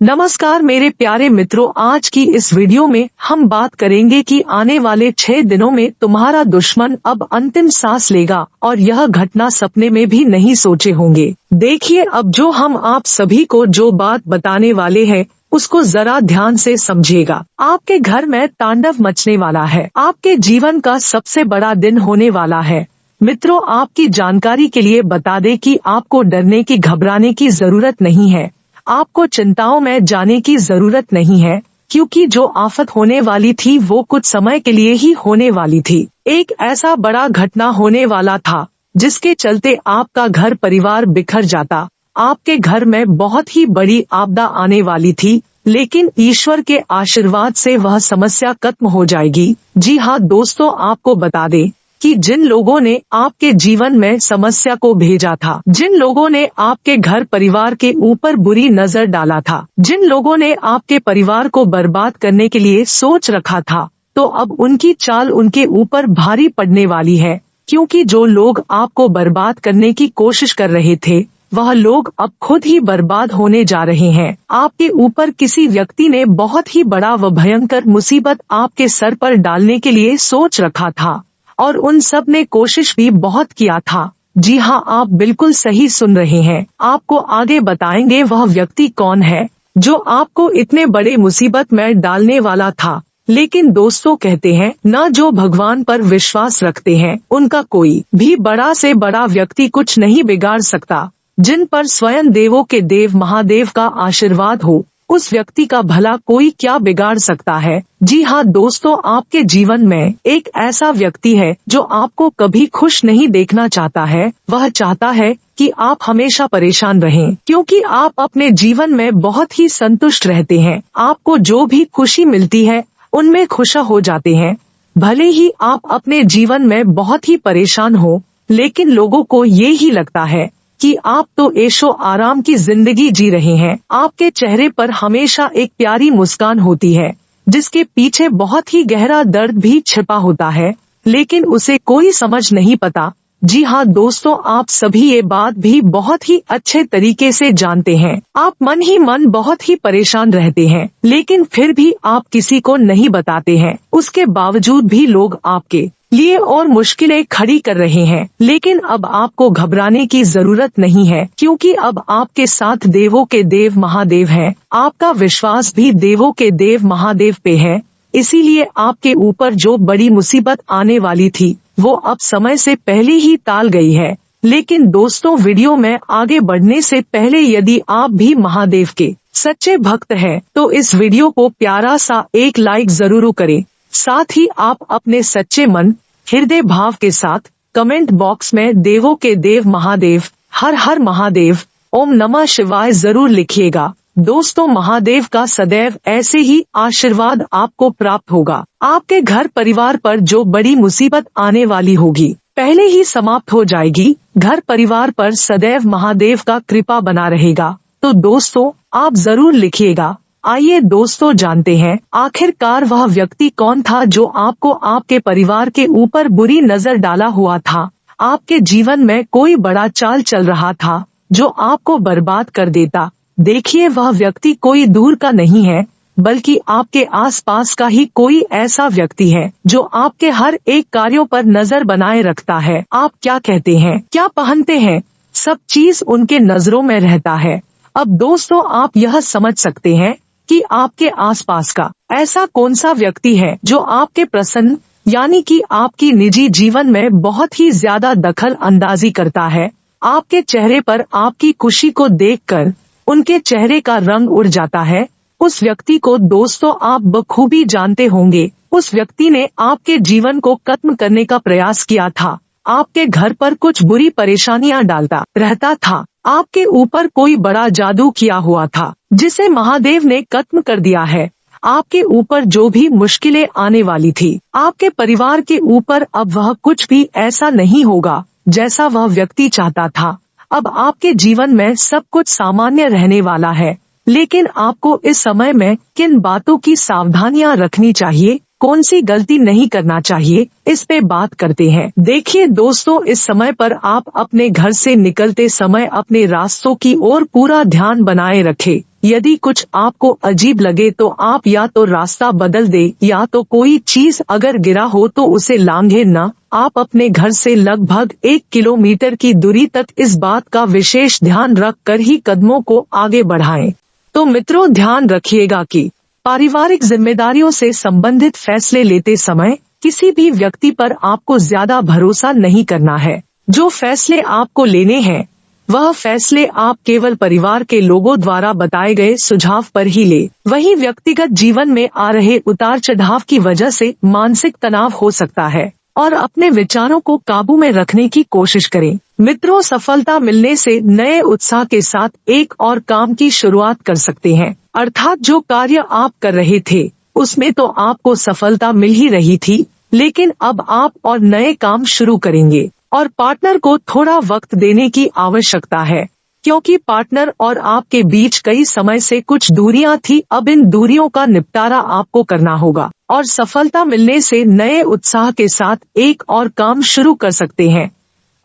नमस्कार मेरे प्यारे मित्रों, आज की इस वीडियो में हम बात करेंगे कि आने वाले 6 दिनों में तुम्हारा दुश्मन अब अंतिम सांस लेगा और यह घटना सपने में भी नहीं सोचे होंगे। देखिए, अब जो हम आप सभी को जो बात बताने वाले हैं उसको जरा ध्यान से समझिएगा। आपके घर में तांडव मचने वाला है। आपके जीवन का सबसे बड़ा दिन होने वाला है। मित्रों, आपकी जानकारी के लिए बता दें कि आपको डरने की घबराने की जरूरत नहीं है। आपको चिंताओं में जाने की जरूरत नहीं है, क्योंकि जो आफत होने वाली थी वो कुछ समय के लिए ही होने वाली थी। एक ऐसा बड़ा घटना होने वाला था जिसके चलते आपका घर परिवार बिखर जाता। आपके घर में बहुत ही बड़ी आपदा आने वाली थी, लेकिन ईश्वर के आशीर्वाद से वह समस्या खत्म हो जाएगी। जी हाँ दोस्तों, आपको बता दें कि जिन लोगों ने आपके जीवन में समस्या को भेजा था, जिन लोगों ने आपके घर परिवार के ऊपर बुरी नजर डाला था, जिन लोगों ने आपके परिवार को बर्बाद करने के लिए सोच रखा था, तो अब उनकी चाल उनके ऊपर भारी पड़ने वाली है। क्योंकि जो लोग आपको बर्बाद करने की कोशिश कर रहे थे, वह लोग अब खुद ही बर्बाद होने जा रहे हैं। आपके ऊपर किसी व्यक्ति ने बहुत ही बड़ा व भयंकर मुसीबत आपके सर पर डालने के लिए सोच रखा था, और उन सब ने कोशिश भी बहुत किया था। जी हाँ, आप बिल्कुल सही सुन रहे हैं। आपको आगे बताएंगे वह व्यक्ति कौन है जो आपको इतने बड़े मुसीबत में डालने वाला था। लेकिन दोस्तों, कहते हैं न जो भगवान पर विश्वास रखते हैं उनका कोई भी बड़ा से बड़ा व्यक्ति कुछ नहीं बिगाड़ सकता। जिन पर स्वयं देवों के देव महादेव का आशीर्वाद हो, उस व्यक्ति का भला कोई क्या बिगाड़ सकता है। जी हाँ दोस्तों, आपके जीवन में एक ऐसा व्यक्ति है जो आपको कभी खुश नहीं देखना चाहता है। वह चाहता है कि आप हमेशा परेशान रहें, क्योंकि आप अपने जीवन में बहुत ही संतुष्ट रहते हैं। आपको जो भी खुशी मिलती है उनमें खुश हो जाते हैं। भले ही आप अपने जीवन में बहुत ही परेशान हो, लेकिन लोगों को ये ही लगता है कि आप तो ऐशो आराम की जिंदगी जी रहे हैं। आपके चेहरे पर हमेशा एक प्यारी मुस्कान होती है, जिसके पीछे बहुत ही गहरा दर्द भी छिपा होता है, लेकिन उसे कोई समझ नहीं पाता। जी हाँ दोस्तों, आप सभी ये बात भी बहुत ही अच्छे तरीके से जानते हैं। आप मन ही मन बहुत ही परेशान रहते हैं, लेकिन फिर भी आप किसी को नहीं बताते हैं। उसके बावजूद भी लोग आपके लिए और मुश्किलें खड़ी कर रहे हैं। लेकिन अब आपको घबराने की जरूरत नहीं है, क्योंकि अब आपके साथ देवों के देव महादेव हैं। आपका विश्वास भी देवों के देव महादेव पे है, इसीलिए आपके ऊपर जो बड़ी मुसीबत आने वाली थी वो अब समय से पहले ही टाल गई है। लेकिन दोस्तों, वीडियो में आगे बढ़ने से पहले यदि आप भी महादेव के सच्चे भक्त हैं तो इस वीडियो को प्यारा सा एक लाइक जरूर करें। साथ ही आप अपने सच्चे मन हृदय भाव के साथ कमेंट बॉक्स में देवों के देव महादेव, हर हर महादेव, ओम नमः शिवाय जरूर लिखिएगा। दोस्तों, महादेव का सदैव ऐसे ही आशीर्वाद आपको प्राप्त होगा। आपके घर परिवार पर जो बड़ी मुसीबत आने वाली होगी पहले ही समाप्त हो जाएगी। घर परिवार पर सदैव महादेव का कृपा बना रहेगा। तो दोस्तों, आप जरूर लिखिएगा। आइए दोस्तों, जानते हैं आखिरकार वह व्यक्ति कौन था जो आपको आपके परिवार के ऊपर बुरी नजर डाला हुआ था। आपके जीवन में कोई बड़ा चाल चल रहा था जो आपको बर्बाद कर देता। देखिए, वह व्यक्ति कोई दूर का नहीं है, बल्कि आपके आसपास का ही कोई ऐसा व्यक्ति है जो आपके हर एक कार्यों पर नजर बनाए रखता है। आप क्या कहते हैं, क्या पहनते हैं, सब चीज उनके नजरों में रहता है। अब दोस्तों, आप यह समझ सकते हैं कि आपके आसपास का ऐसा कौन सा व्यक्ति है जो आपके प्रसन्न यानी कि आपकी निजी जीवन में बहुत ही ज्यादा दखल अंदाजी करता है। आपके चेहरे पर आपकी खुशी को देखकर उनके चेहरे का रंग उड़ जाता है। उस व्यक्ति को दोस्तों आप बखूबी जानते होंगे। उस व्यक्ति ने आपके जीवन को खत्म करने का प्रयास किया था। आपके घर पर कुछ बुरी परेशानियां डालता रहता था। आपके ऊपर कोई बड़ा जादू किया हुआ था जिसे महादेव ने खत्म कर दिया है। आपके ऊपर जो भी मुश्किलें आने वाली थी, आपके परिवार के ऊपर अब वह कुछ भी ऐसा नहीं होगा जैसा वह व्यक्ति चाहता था। अब आपके जीवन में सब कुछ सामान्य रहने वाला है। लेकिन आपको इस समय में किन बातों की सावधानियां रखनी चाहिए कौन सी गलती नहीं करना चाहिए, इस पे बात करते हैं। देखिए दोस्तों, इस समय पर आप अपने घर से निकलते समय अपने रास्तों की ओर पूरा ध्यान बनाए रखें। यदि कुछ आपको अजीब लगे तो आप या तो रास्ता बदल दे या तो कोई चीज अगर गिरा हो तो उसे लांघे न। आप अपने घर से लगभग 1 किलोमीटर की दूरी तक इस बात का विशेष ध्यान रख कर ही कदमों को आगे बढ़ाएं। तो मित्रों, ध्यान रखिएगा कि पारिवारिक जिम्मेदारियों से संबंधित फैसले लेते समय किसी भी व्यक्ति पर आपको ज्यादा भरोसा नहीं करना है। जो फैसले आपको लेने हैं वह फैसले आप केवल परिवार के लोगों द्वारा बताए गए सुझाव पर ही ले। वहीं व्यक्तिगत जीवन में आ रहे उतार चढ़ाव की वजह से मानसिक तनाव हो सकता है और अपने विचारों को काबू में रखने की कोशिश करें। मित्रों, सफलता मिलने से नए उत्साह के साथ एक और काम की शुरुआत कर सकते हैं। अर्थात जो कार्य आप कर रहे थे उसमें तो आपको सफलता मिल ही रही थी, लेकिन अब आप और नए काम शुरू करेंगे और पार्टनर को थोड़ा वक्त देने की आवश्यकता है, क्योंकि पार्टनर और आपके बीच कई समय से कुछ दूरियां थी। अब इन दूरियों का निपटारा आपको करना होगा और सफलता मिलने से नए उत्साह के साथ एक और काम शुरू कर सकते हैं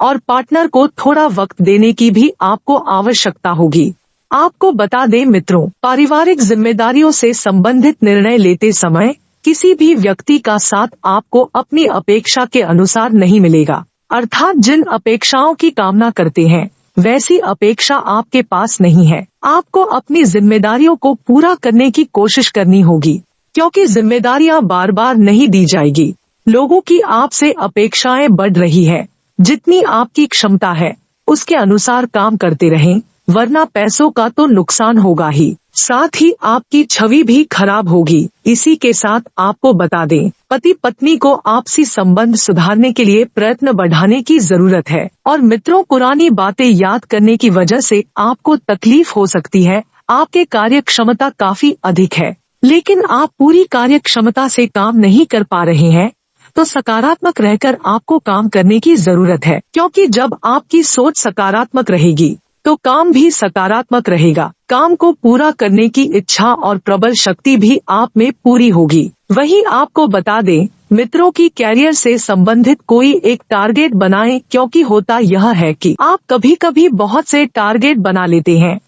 और पार्टनर को थोड़ा वक्त देने की भी आपको आवश्यकता होगी। आपको बता दें मित्रों, पारिवारिक जिम्मेदारियों से संबंधित निर्णय लेते समय किसी भी व्यक्ति का साथ आपको अपनी अपेक्षा के अनुसार नहीं मिलेगा। अर्थात जिन अपेक्षाओं की कामना करते हैं वैसी अपेक्षा आपके पास नहीं है। आपको अपनी जिम्मेदारियों को पूरा करने की कोशिश करनी होगी, क्योंकि जिम्मेदारियां बार बार नहीं दी जाएगी। लोगों की आपसे अपेक्षाएं बढ़ रही है। जितनी आपकी क्षमता है उसके अनुसार काम करते रहें, वरना पैसों का तो नुकसान होगा ही, साथ ही आपकी छवि भी खराब होगी। इसी के साथ आपको बता दें, पति पत्नी को आपसी संबंध सुधारने के लिए प्रयत्न बढ़ाने की जरूरत है। और मित्रों, पुरानी बातें याद करने की वजह से आपको तकलीफ हो सकती है। आपके कार्य क्षमता काफी अधिक है, लेकिन आप पूरी कार्य क्षमता से काम नहीं कर पा रहे हैं, तो सकारात्मक रहकर आपको काम करने की जरूरत है, क्योंकि जब आपकी सोच सकारात्मक रहेगी तो काम भी सकारात्मक रहेगा। काम को पूरा करने की इच्छा और प्रबल शक्ति भी आप में पूरी होगी। वहीं आपको बता दें मित्रों की कैरियर से संबंधित कोई एक टारगेट बनाएं, क्योंकि होता यह है कि आप कभी कभी बहुत से टारगेट बना लेते हैं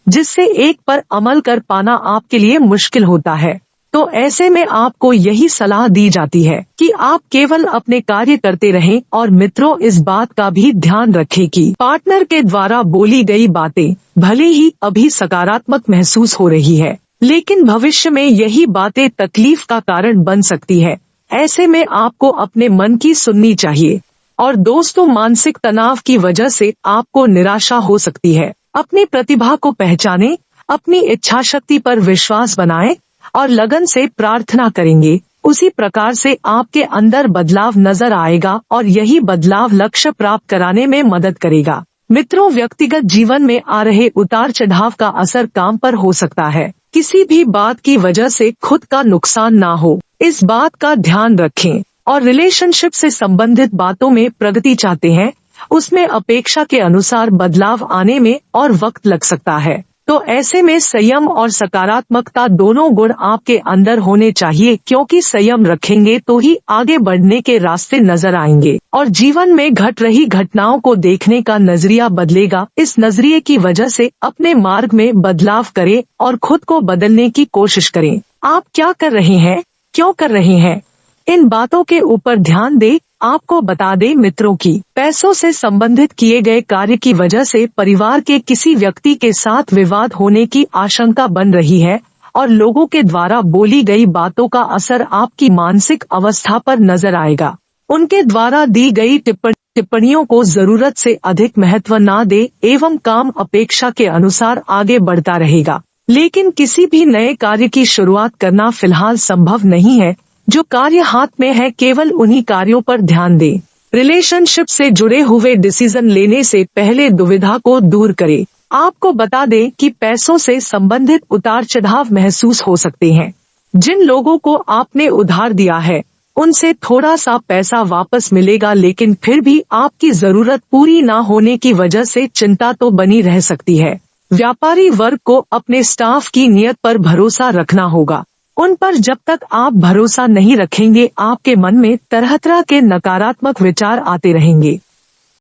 जिससे एक पर अमल कर पाना आपके लिए मुश्किल होता है। तो ऐसे में आपको यही सलाह दी जाती है कि आप केवल अपने कार्य करते रहें। और मित्रों, इस बात का भी ध्यान रखें कि पार्टनर के द्वारा बोली गई बातें भले ही अभी सकारात्मक महसूस हो रही है, लेकिन भविष्य में यही बातें तकलीफ का कारण बन सकती है। ऐसे में आपको अपने मन की सुननी चाहिए। और दोस्तों, मानसिक तनाव की वजह से आपको निराशा हो सकती है। अपनी प्रतिभा को पहचानें, अपनी इच्छा शक्ति पर विश्वास बनाएं और लगन से प्रार्थना करेंगे, उसी प्रकार से आपके अंदर बदलाव नजर आएगा और यही बदलाव लक्ष्य प्राप्त कराने में मदद करेगा। मित्रों, व्यक्तिगत जीवन में आ रहे उतार चढ़ाव का असर काम पर हो सकता है। किसी भी बात की वजह से खुद का नुकसान ना हो, इस बात का ध्यान रखें। और रिलेशनशिप से संबंधित बातों में प्रगति चाहते हैं, उसमें अपेक्षा के अनुसार बदलाव आने में और वक्त लग सकता है। तो ऐसे में संयम और सकारात्मकता दोनों गुण आपके अंदर होने चाहिए, क्योंकि संयम रखेंगे तो ही आगे बढ़ने के रास्ते नजर आएंगे और जीवन में घट रही घटनाओं को देखने का नजरिया बदलेगा। इस नजरिए की वजह से अपने मार्ग में बदलाव करें और खुद को बदलने की कोशिश करें। आप क्या कर रहे हैं, क्यों कर रहे हैं, इन बातों के ऊपर ध्यान दें। आपको बता दें मित्रों की पैसों से संबंधित किए गए कार्य की वजह से परिवार के किसी व्यक्ति के साथ विवाद होने की आशंका बन रही है और लोगों के द्वारा बोली गई बातों का असर आपकी मानसिक अवस्था पर नजर आएगा। उनके द्वारा दी गई टिप्पणियों को जरूरत से अधिक महत्व न दे एवं काम अपेक्षा के अनुसार आगे बढ़ता रहेगा। लेकिन किसी भी नए कार्य की शुरुआत करना फिलहाल संभव नहीं है। जो कार्य हाथ में है केवल उन्हीं कार्यों पर ध्यान दें। रिलेशनशिप से जुड़े हुए डिसीजन लेने से पहले दुविधा को दूर करें। आपको बता दें कि पैसों से संबंधित उतार चढ़ाव महसूस हो सकते हैं। जिन लोगों को आपने उधार दिया है उनसे थोड़ा सा पैसा वापस मिलेगा, लेकिन फिर भी आपकी जरूरत पूरी न होने की वजह से चिंता तो बनी रह सकती है। व्यापारी वर्ग को अपने स्टाफ की नीयत पर भरोसा रखना होगा। उन पर जब तक आप भरोसा नहीं रखेंगे आपके मन में तरह तरह के नकारात्मक विचार आते रहेंगे।